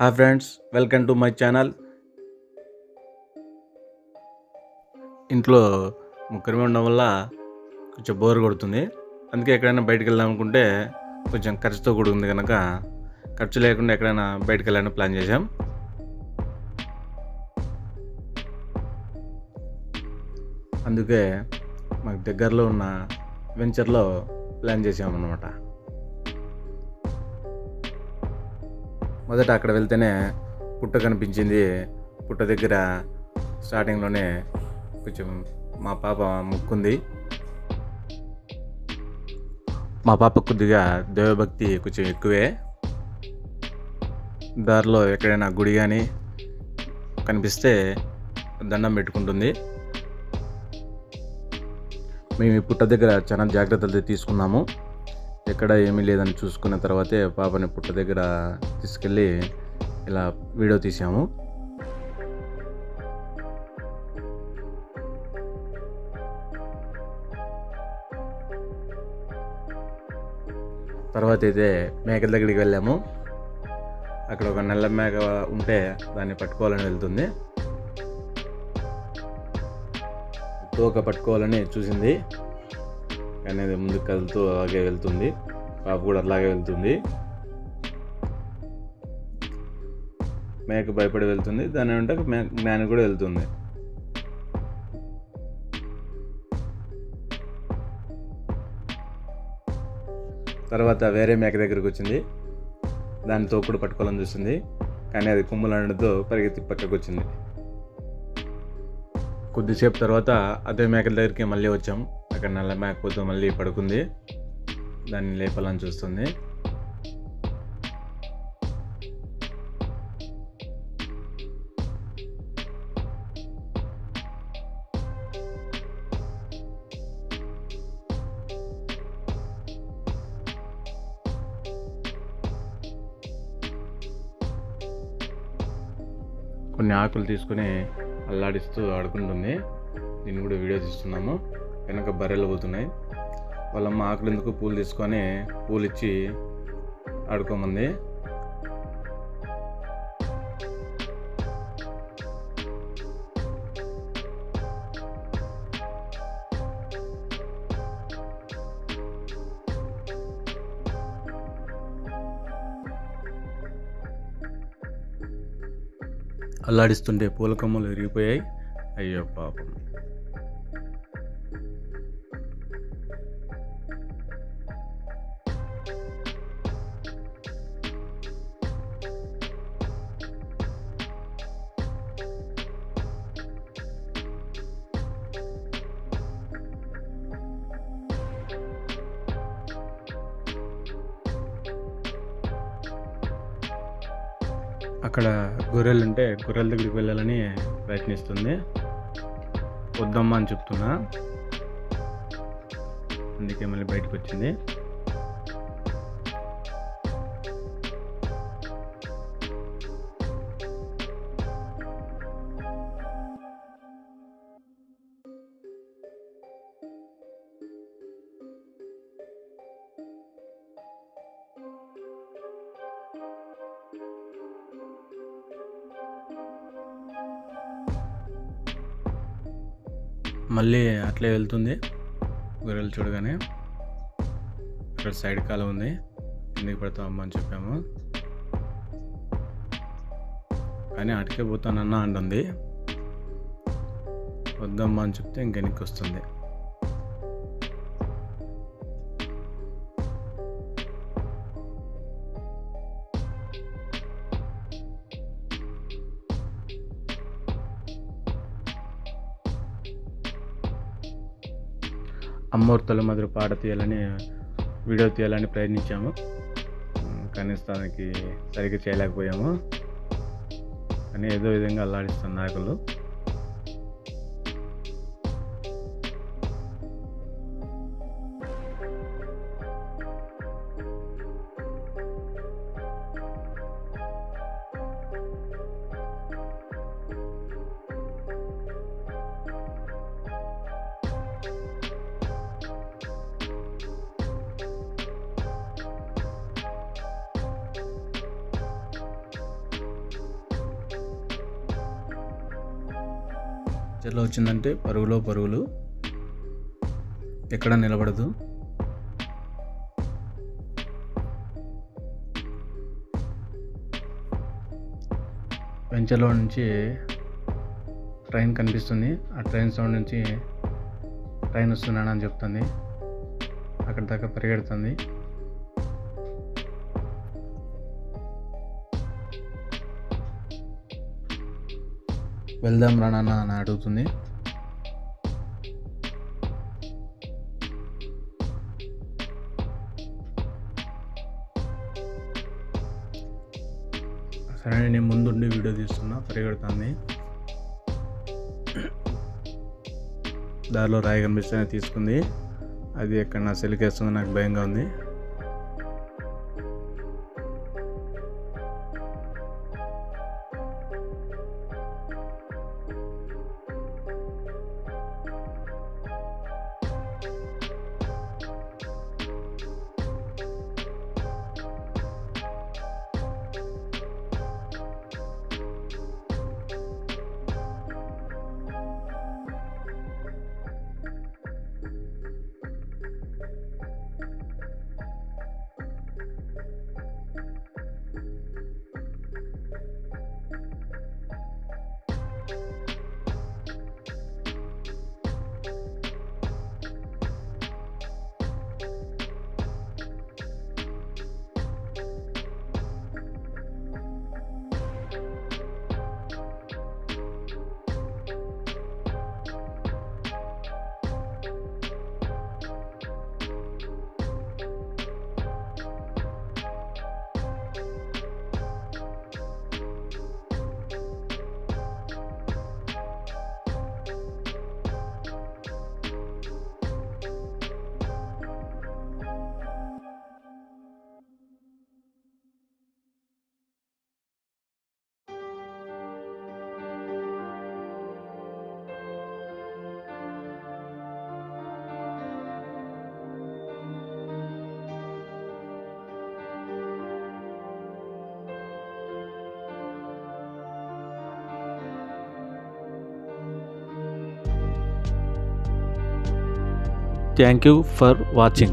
Hi friends, welcome to my channel. ఇంట్లో ముగ్గురమే ఉండడం వల్ల కొంచెం బోర్ కొడుతుంది. అందుకే ఎక్కడైనా బయటకు వెళ్దాం అనుకుంటే కొంచెం ఖర్చుతో కూడుకుంది కనుక ఖర్చు లేకుండా ఎక్కడైనా బయటకు వెళ్ళాలని ప్లాన్ చేశాం. అందుకే మాకు దగ్గరలో ఉన్న వెంచర్లో ప్లాన్ చేసామన్నమాట. మొదట అక్కడ వెళ్తేనే పుట్ట కనిపించింది. పుట్ట దగ్గర స్టార్టింగ్లోనే కొంచెం మా పాప మొక్కుంది. మా పాప కొద్దిగా దైవభక్తి కొంచెం ఎక్కువే. దారిలో ఎక్కడైనా గుడి కానీ కనిపిస్తే దండం పెట్టుకుంటుంది. మేము ఈ పుట్ట దగ్గర చాలా జాగ్రత్తలు తీసుకున్నాము. ఎక్కడ ఏమీ లేదని చూసుకున్న తర్వాతే పాపని పుట్ట దగ్గర తీసుకెళ్ళి ఇలా వీడియో తీసాము. తర్వాత అయితే మేకల దగ్గరికి వెళ్ళాము. అక్కడ ఒక నల్ల మేక ఉంటే దాన్ని పట్టుకోవాలని వెళ్తుంది. తోక పట్టుకోవాలని చూసింది, కానీ అది ముందుకు కదులుతూ అలాగే వెళ్తుంది. పాప కూడా అలాగే వెళ్తుంది. మేక భయపడి వెళ్తుంది, దాని వెంట జ్ఞాని కూడా వెళ్తుంది. తర్వాత వేరే మేక దగ్గరికి వచ్చింది. దాని తోకుడు పట్టుకోవాలని చూసింది, కానీ అది కొమ్ములతో పరిగెత్తి పక్కకు వచ్చింది. కొద్దిసేపు తర్వాత అదే మేకల దగ్గరికి మళ్ళీ వచ్చాం. అక్కడ నల్ల మేకపోతూ మళ్ళీ పడుకుంది. దాన్ని లేపాలని చూస్తుంది. కొన్ని ఆకులు తీసుకుని అల్లాడిస్తూ ఆడుకుంటుంది. దీన్ని కూడా వీడియో తీస్తున్నాము. వెనక బర్రెలు పోతున్నాయి. వాళ్ళమ్మ ఆకులు ఎందుకు పూలు తీసుకొని పూలు ఇచ్చి ఆడుకోమంది. అల్లాడిస్తుంటే పూల కొమ్మలు విరిగిపోయాయి. అయ్యో పాపం. అక్కడ గొర్రెలు ఉంటే గొర్రెల దగ్గరికి వెళ్ళాలని ప్రయత్నిస్తుంది. వద్దమ్మా అని చెప్తున్నా, అందుకే మళ్ళీ బయటకు వచ్చింది. మళ్ళీ అట్లే వెళ్తుంది. గొర్రెలు చూడగానే అక్కడ సైడ్ కాలం ఉంది, ఎందుకు పెడతామమ్మా అని చెప్పాము. కానీ అటుకే పోతానన్నా అంటుంది. వద్దమ్మా అని చెప్తే ఇంకెనికి వస్తుంది. అమ్మోర్తల మధుర పాట తీయాలని వీడియో తీయాలని ప్రయత్నించాము, కానీ దానికి సరిగ్గా చేయలేకపోయాము. కానీ ఏదో విధంగా అల్లాడిస్తాం నాకులు. చెల్లో వచ్చిందంటే పరుగులో పరుగులు, ఎక్కడ నిలబడదు. వెంచర్లో నుంచి ట్రైన్ కనిపిస్తుంది. ఆ ట్రైన్ సౌండ్ నుంచి ట్రైన్ వస్తున్నానని చెప్తుంది. అక్కడి దాకా పరిగెడుతుంది. వెళ్దాం రా నాన్న అని అడుగుతుంది. సరే నేను ముందుండి వీడియో తీస్తున్నా, పరిగెడుతుంది. దారిలో రాయి కనిపిస్తేనే తీసుకుంది. అది ఎక్కడ నా సెలికేస్తుంది, నాకు భయంగా ఉంది. Thank you for watching.